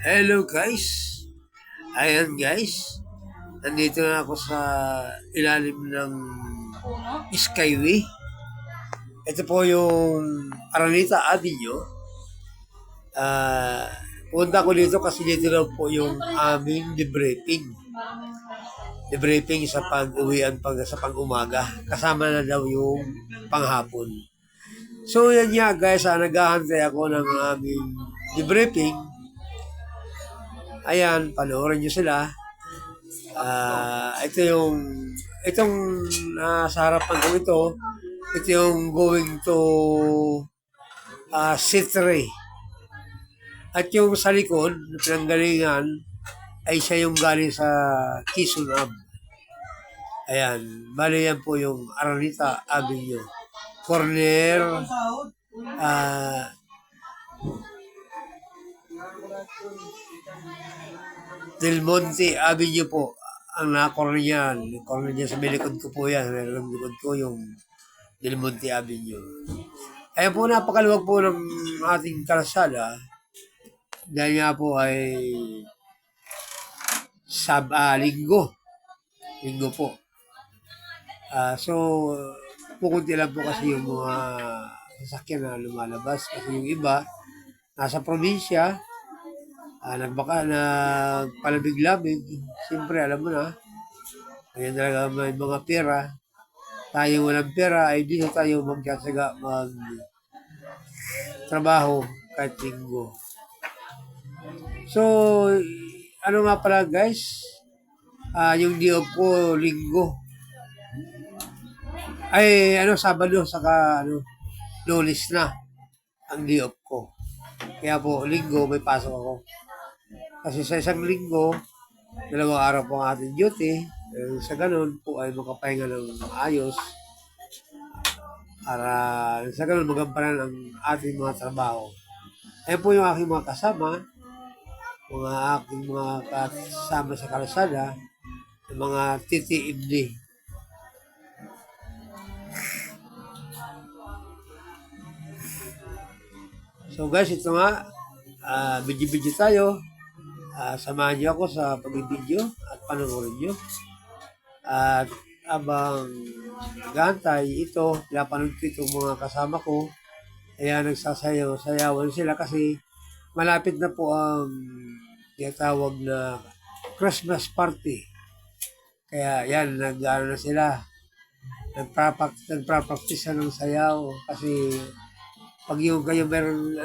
Hello guys. Ayan guys. Nandito na ako sa ilalim ng Skyway. Ito po yung Araneta Avenue. Ah, punta ko dito kasi dito daw po yung aming debriefing. Debriefing sa pag-uwian sa pang-umaga. Kasama na daw yung panghapon. So yan nga guys, naghahantay ako ng aming debriefing. Ayan, panoorin nyo sila. Itong sa harapan ko ito yung going to C3. At yung sa likod, na pinanggalingan, ay siya yung galing sa Quezon Ave. Ayan, bali yan po yung Araneta Avenue. Corner, Del Monte Avenue po ang na-corner niyan. Corner niya sa likod ko po yan. Sa likod ko yung Del Monte Avenue. Ayan po, napakaluwag po ng ating kalsada. Dahil nga po ay linggo. Linggo po. So, pukunti lang po kasi yung mga sasakyan na lumalabas. Kasi yung iba, nasa probinsya, nagpalabig-labig. Siyempre, alam mo na, ayan talaga may mga pera. Tayo walang pera, ay dito tayo magkatsaga trabaho kahit linggo. So, ano nga pala guys, yung day off ko, linggo. Ay, Sabado, saka, Lunes na ang day off ko. Kaya po, linggo, may pasok ako. Kasi sa isang linggo, 2 araw po ang ating duty. Sa ganun po ay makapahinga ng ayos. Para sa ganun magampanan ang ating mga trabaho. Ayan po yung aking mga kasama. Aking mga kasama sa kalsada. Yung mga TTMD. So guys, ito nga. Video-video tayo. Samahan niyo ako sa pag-video at panoorin niyo. At abang gantay ito, pinapanood ko itong mga kasama ko. Kaya nagsasayaw-sayawan sila kasi malapit na po ang tinatawag na Christmas party. Kaya yan, na sila. Nagprapraktis ng sayaw kasi pag yung kayo meron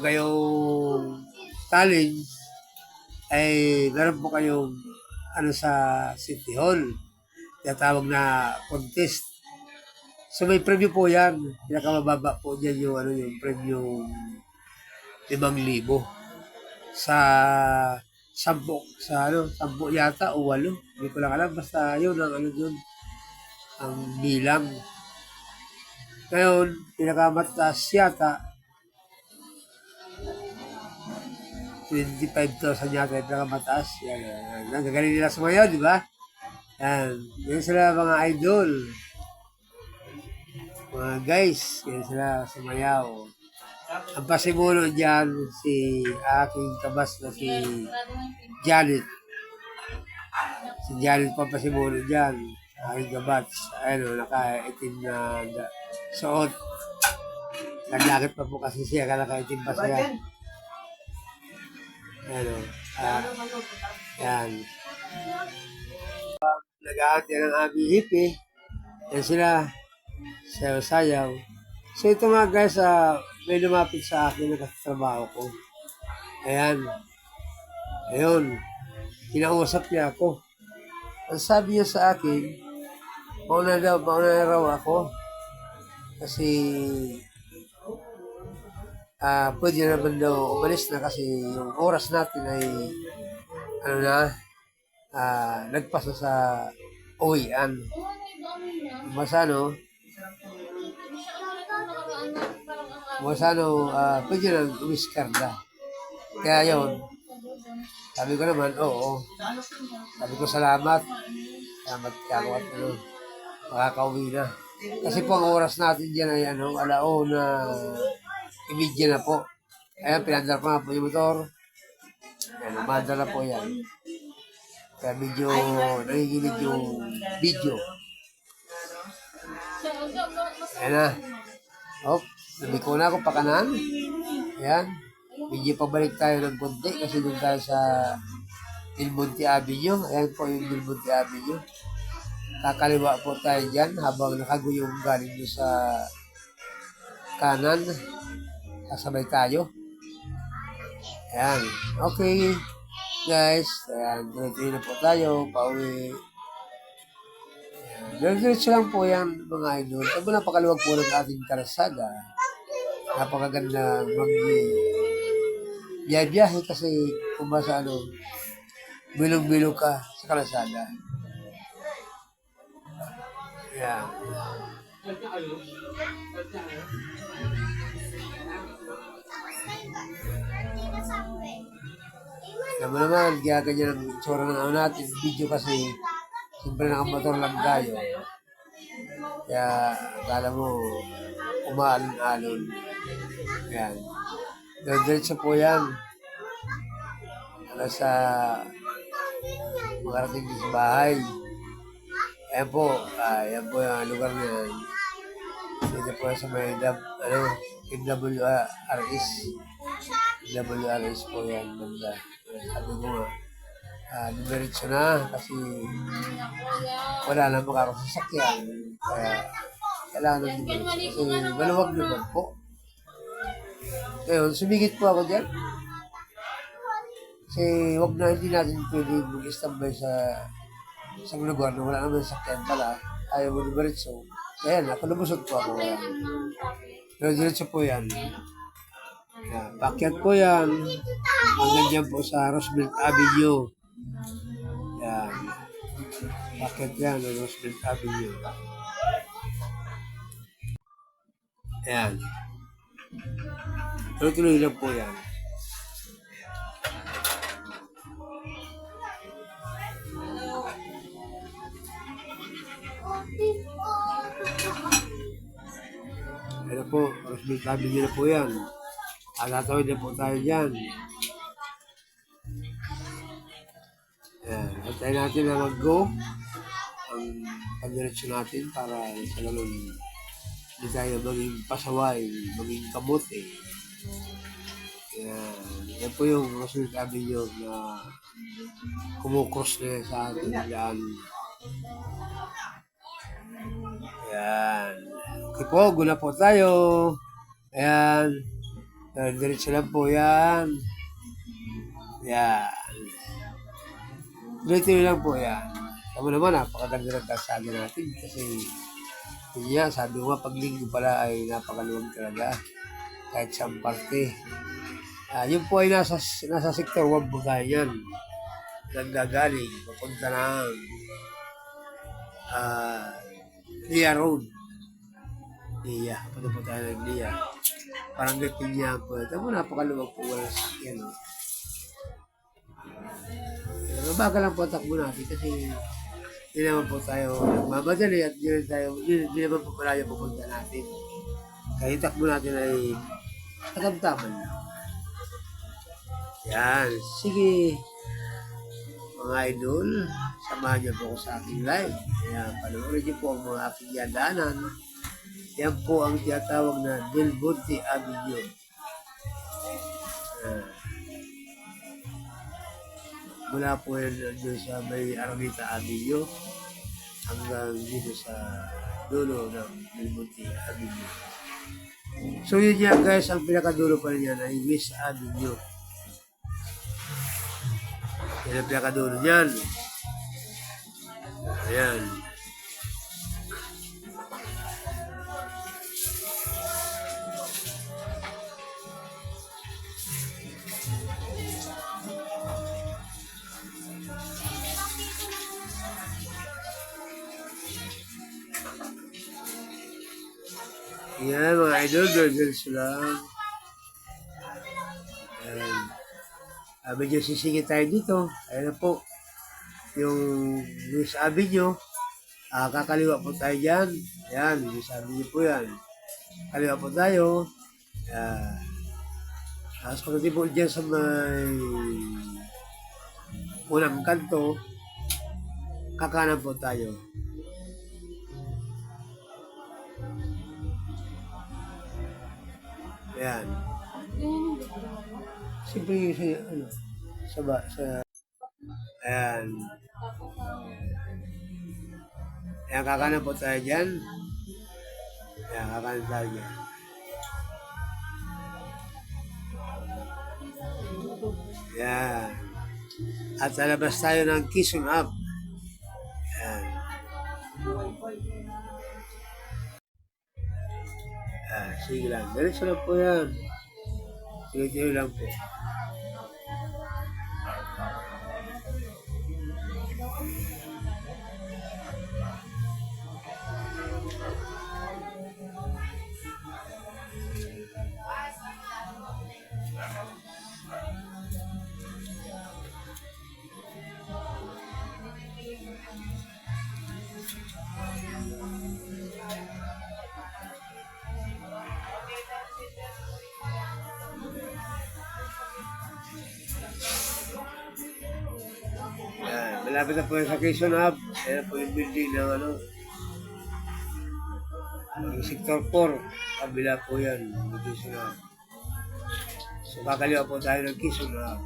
kayong challenge, ay meron po kayong sa City Hall. Tinatawag na contest. So may preview po yan. Pinakamababa po dyan yung preview 5,000 sa 10 yata o 8. Hindi ko lang alam. Basta yun ang bilang. Ngayon, pinakamataas yata 25,000 yata yung pinakamataas. Yan. Ang gagaling nila sumayaw, di ba? Yan sila mga idol. Mga guys, yan sila sumayaw. Ang pasimuno dyan, si aking kabas na si Janet. Si Janet pa pasimuno dyan. Aking kabats. Naka-itim na suot. Nagdakit pa po kasi siya, naka-itim pa siya. Yan. Nag-aante ng aming hippie. Yan sila. Sayaw-sayaw. So ito nga guys, may lumapit sa akin na katrabaho ko. Ayan. Ayun. Kinausap niya ako. Ang sabi niya sa akin, mauna na raw ako. Kasi pwede naman daw umalis na kasi yung oras natin ay nagpasa sa uwian. Pwede nang umiskarda. Kaya yun, sabi ko naman, oo. Sabi ko salamat. Salamat kako at makakauwi na. Kasi po ang oras natin dyan ay alauna, imidya na po. Ayan, pinandar ko nga po yung motor. Yan, umanda na po yan. Kaya medyo nanginginig yung video. Ayan na. Oh, lumiko na ako pa kanan. Ayan. Medyo pabalik tayo ng konti kasi doon tayo sa Del Monte Avenue. Ayan po yung Del Monte Avenue. Kakaliwa po tayo dyan habang nakaguyong galing doon sa kanan. Kasabay tayo. Ayan. Okay. Guys, ayan. Tuloy-tuloy na po tayo. Pauwi. Diretso lang po yan mga idol. Ito napakaluwag po ng ating karasada. Napakaganda biyahe kasi kung ba sa bilog-bilog ka sa karasada. Ayan. Alam mo naman, kaya ganyan ang tsura ng natin video kasi siyempre nakamotor lang tayo. Kaya akala mo umaalon-alon. Yan. Diretso po yan. Sa makarating sa bahay. Ayan po yung lugar na yan. Dito po sa may MWRS. MWRS po yan. Banda. Sabi ko nga, diretso na kasi wala na makakasasakyan. Kaya kailangan ng diretso. Kasi maluwag naman po. Ngayon, sumigit po ako dyan. Kasi hindi natin pwede mag-istambay sa isang lugar na wala naman sakyan pala. Ayaw mo diretso. Kaya nakalubusot po ako. Pero diretso po yan. Yan, pakyat po yan. Hanggang dyan po sa Roosevelt Avenue. Yan. Pakyat yan sa Roosevelt Avenue. Yan. Tuloy-tuloy lang po yan. Ano po, Roosevelt Avenue na po yan. Tatawid na po tayo dyan. Ayan. Antayin natin na mag-go ang pagdiretso natin para sa ganun hindi tayo maging pasaway, maging kamote. Ayan. Yan po yung Roosevelt Avenue na kumukros na sa ating daan. Ayan. Okay po, guna po tayo. Ayan. Diretso lang po yan. Yan. Diretso lang po yan. Tama naman, napakaganda ng kalsada natin kasi yun nga, sabi ko nga, pag linggo pala ay napakaluwag talaga. Kahit sa parte. Yun po ay nasa sector 1 po tayo yan. Nagagaling, papunta ng Lia Road. Lia, papunta po tayo ng Lia. Parang gating niya po. Ito mo, napakaluwag po wala sakyan. Mabagal lang po takbo natin kasi hindi naman po tayo nagmamadali at hindi naman po malayo pupunta natin. Kaya takbo natin ay katamtaman lang. Yan. Sige. Mga idol, samahan niyo po ako sa aking live. Yan, panoorin niyo po ang mga aking yandaanan. Yan po ang tinatawag na Del Monte Avenue. Mula po yan doon sa may Aranita Avenue hanggang dito sa dulo ng Del Monte Avenue. So yun yan guys, ang pinakadulo pa rin yan ay West Avenue. Yan ang pinakadulo niyan. Ayan. Yan mga idol, girls lang. Ayan. Medyo sisingit tayo dito. Ayan na po. Yung West Avenue. Kakaliwa po tayo dyan. Ayan, West Avenue po yan. Kaliwa po tayo. Tapos pagdating po dyan sa may unang kanto, kakanan po tayo. Ayan. Siyempre sa, ano, sa, ayan. Ayan, kakanan po tayo dyan. Ayan, kakanan tayo dyan. Ayan. At lalabas tayo ng Quezon Hub. Ayan. Sige lang. Diretso lang po yan. Sige lang po. Ayan. Malapit na po yan sa Quezon Hub. Ayan po yung building ng ano. Yung Sector 4. Kabila po yan. Yung Quezon Hub. So kakaliwa po tayo ng Quezon Hub.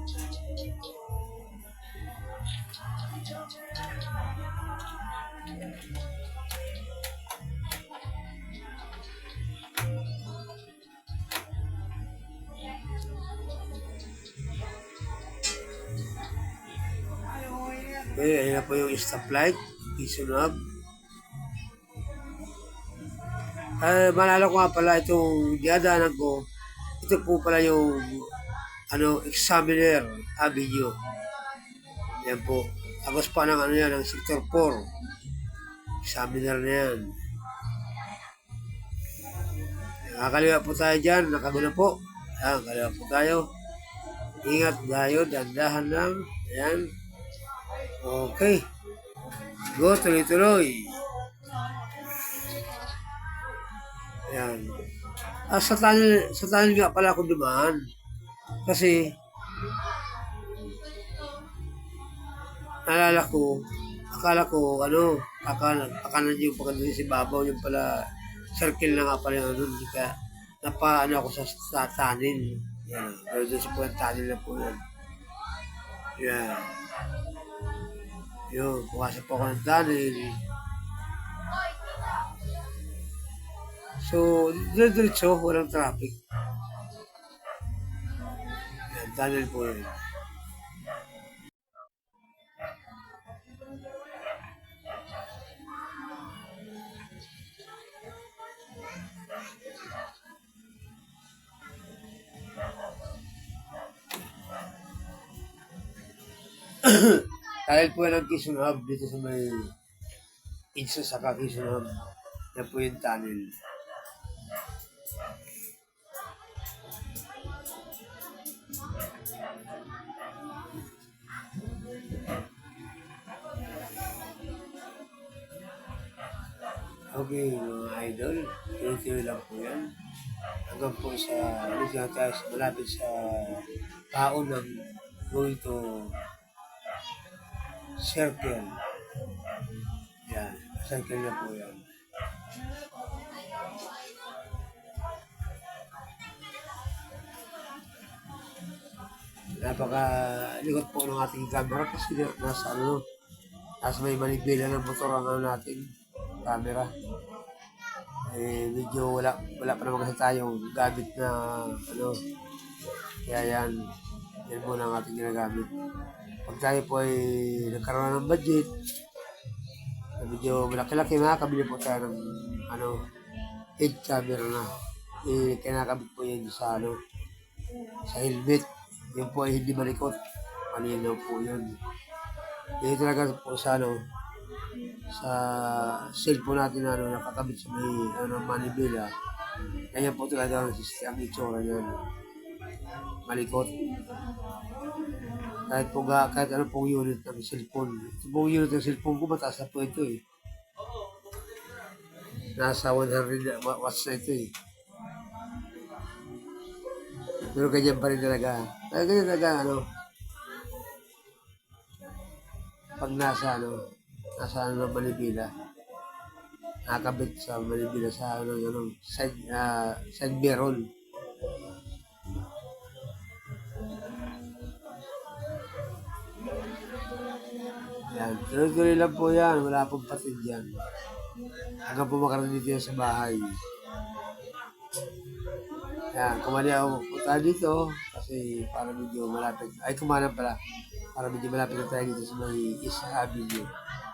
Okay, ayan na po yung stoplight, Quezon Hub. Maalala ko nga pala itong diadaanan ko, ito po pala yung Examiner Avenue. Yan po. Tapos pa ng ano yan, ng Sector 4. Examiner na yan. Nakakaliwa po tayo dyan, nakaguna po. Ayan, kaliwa po tayo. Ingat tayo, dandahan lang. Ayan. Okay. Go, tuloy-tuloy. Ayan. Sa tunnel nga pala ako dumaan. Kasi, naalala ko, akala ko, pakanan yung pagkandun si Babaw, yung pala, circle na nga pala yung hindi ka, ako sa tunnel. Yan. Pero doon sa puwang tunnel na po yan. Yan. Yun, pumasok po ako ng tunnel. So, diretso, walang traffic. Yan, tunnel po yun. Dahil po ng Quezon Hub dito sa may Insa sa Quezon Hub. Yan po yung tunnel. Okay, mga idol, tuloy-tuloy lang po yan. Hanggang po sa malapit sa taon ng going to circle. Yan, circle na po yan. Napaka-likot po ng ating camera kasi nasa may manibela ng motor ang natin camera. Medyo wala pa naman kasi tayong gamit na kaya yan muna ang ating ginagamit. Pag tayo po ay nagkaroon ng budget na medyo malaki-laki, makakabili po tayo ng head camera na. Kinakabit po yan sa helmet. Yun po ay hindi malikot. Malinaw po yun. Yun talaga po sa sa cellphone natin nakakabit sa may manibela. Kanya po talaga ang system, ang itsura niyan. Malikot. Kahit ano pong unit ng cellphone. Ito pong unit ng cellphone ko, mataas na po ito eh. Nasa 100 watts na ito eh. Pero ganyan pa rin talaga. Ganyan talaga, pag nasa ng Manibila, nakakabit sa Manibila sa side mirror. Yan, tuloy-tuloy lang po yan, wala pong patid yan. Hanggang po makarating dito sa bahay. Yan, kumali ako punta dito kasi para medyo malapit. Ay, kumanan pala. Para medyo malapit na tayo dito sa may East Avenue.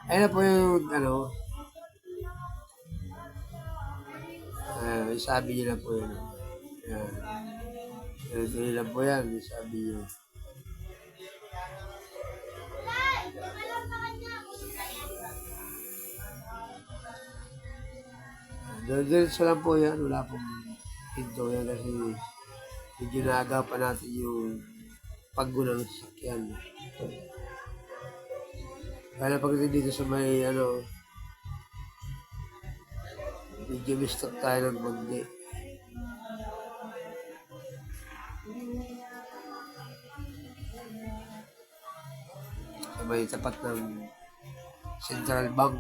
Ayun na po yung, East Avenue na po yun. Yan. Tuloy-tuloy lang po yan, East Avenue. Diretso lang po yan, wala pong pinto yan kasi medyo naagaw pa natin yung paggulo ng sasakyan. Kaya pagdating dito sa may medyo mistake tayo ng konti. Sa may tapat ng Central Bank.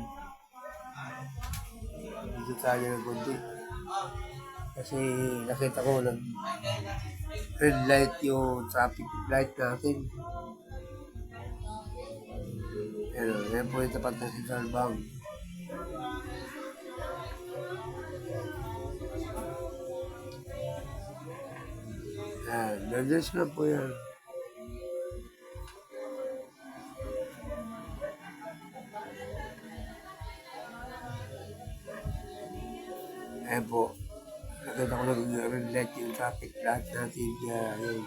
Dito tayo ng konti. Kasi nakita ko red light yung traffic light natin. Yan po yung tapat ng Central Bank. Diretso na po yan. Ayan po. Nakita ko red light yung traffic light natin. Kaya yun.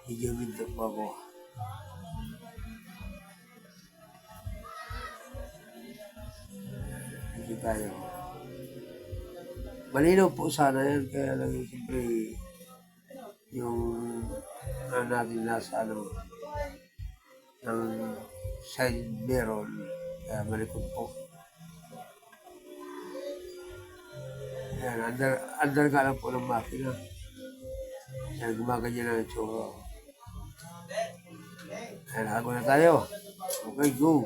Medyo minto po ako. Dito tayo. Malinaw po sana yan. Kaya lang siyempre yung natin nasa ng side mirror. Kaya malikot po. Ayan, under nga lang po ng makina. Ayan, gumaganyan na yung tsura. Ayan, nakago na tayo. Okay, go.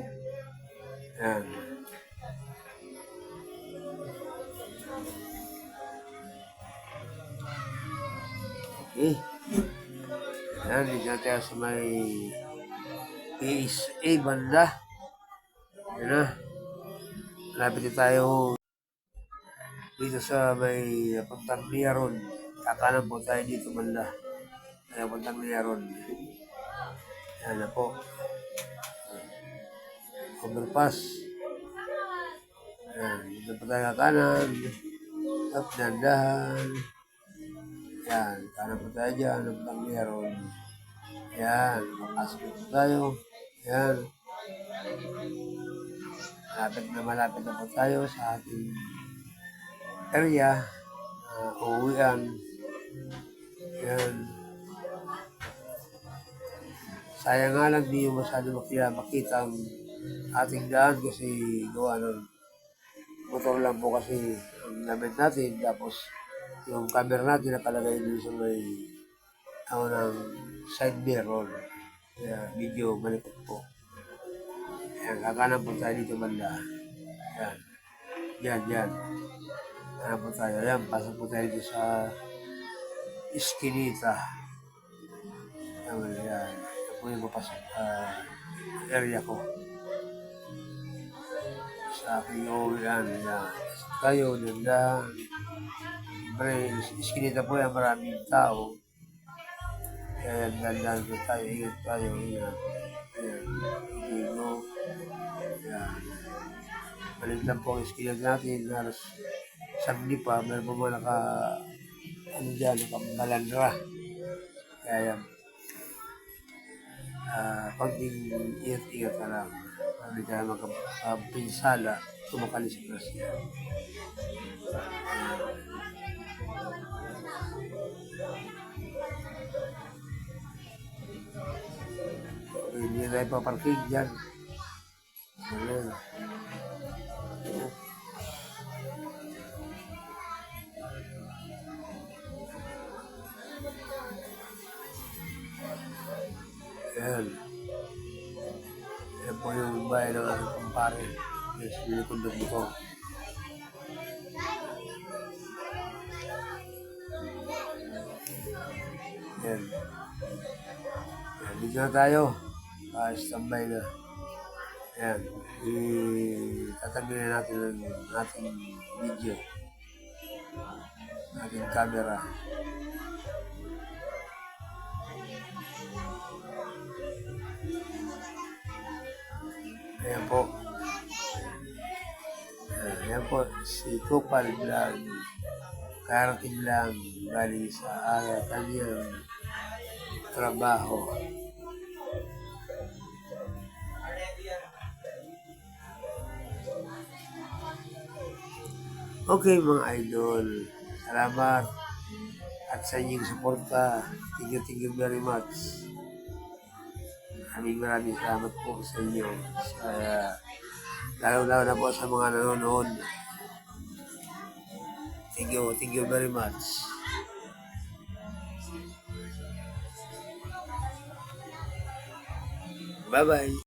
Ayan. Okay. Ayan, dito na tayo sa may PSA banda. Ayan na. Malapit na tayo dito sa may puntang Niaron. Kakanan po tayo dito banda. Ayan, puntang Niaron. Ayan na po. Overpass. Ayan, dito po tayo kakanan. Up, dandahan. Ayan, kanan po tayo dyan. Puntang Niaron. Ayan, makasok po tayo. Ayan. Malapit na po tayo sa ating area. Uuwian. Ayan. Sayang nga lang di yung masyado makita ang ating daan kasi gawa ng motor lang po kasi ang gamit natin. Tapos yung camera natin nakalagay din sa may ng side mirror. Kaya video malikot po. Ayan, kakanan po tayo dito banda. Ayan. Yan. Kakanan po tayo. Ayan, pasok po tayo dito sa Eskinita. Ayan. Yan po yung papasok area ko. Sa aking uwian. Ayan. Pasok tayo. Ganda. Eskinita po yan. Maraming tao. Ayan, ganda po tayo. Ingat tayo. Ayan. Ayan. Balik lang po ang skill natin. Halos sagdi pa. Meron po mga nakabalandra. Kaya yan. Pagting ingat-ingat na lang. Hindi tayo magkapinsala. Tumakali sa klasya. Hindi tayo paparking dyan. Ayan. Ayan. Ayan po yung bahay ng aking kumpare. Yes, nilikundog ko. Ayan. Ayan, dito na tayo. Standby na. Ayan. Tatanggalin natin ang ating video. Ating camera. Ayan po. Ayan po, si Kupal Vlog. Karating lang galing sa kanyang trabaho. Okay mga idol, salamat at sa inyong suporta. Thank you very much. Maraming salamat po sa inyo. Lalo na po sa mga nanonood. Thank you very much. Bye-bye.